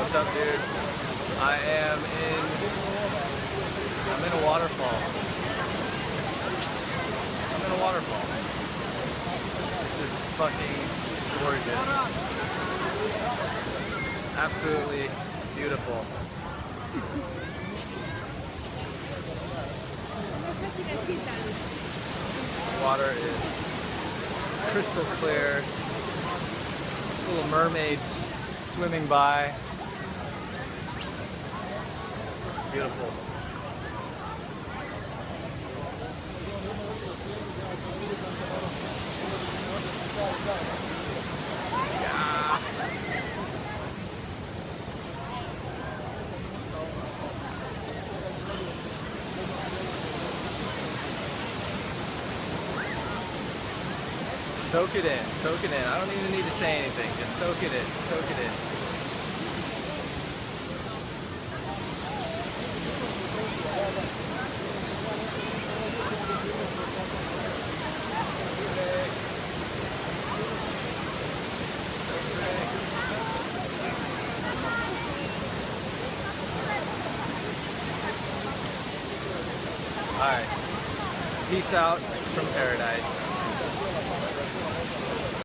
What's up, dude? I'm in a waterfall. I'm in a waterfall. This is fucking gorgeous. Absolutely beautiful. Water is crystal clear. Little mermaids swimming by. It's beautiful. Yeah. Soak it in, soak it in. I don't even need to say anything. Just soak it in, soak it in. Alright. Peace out from paradise.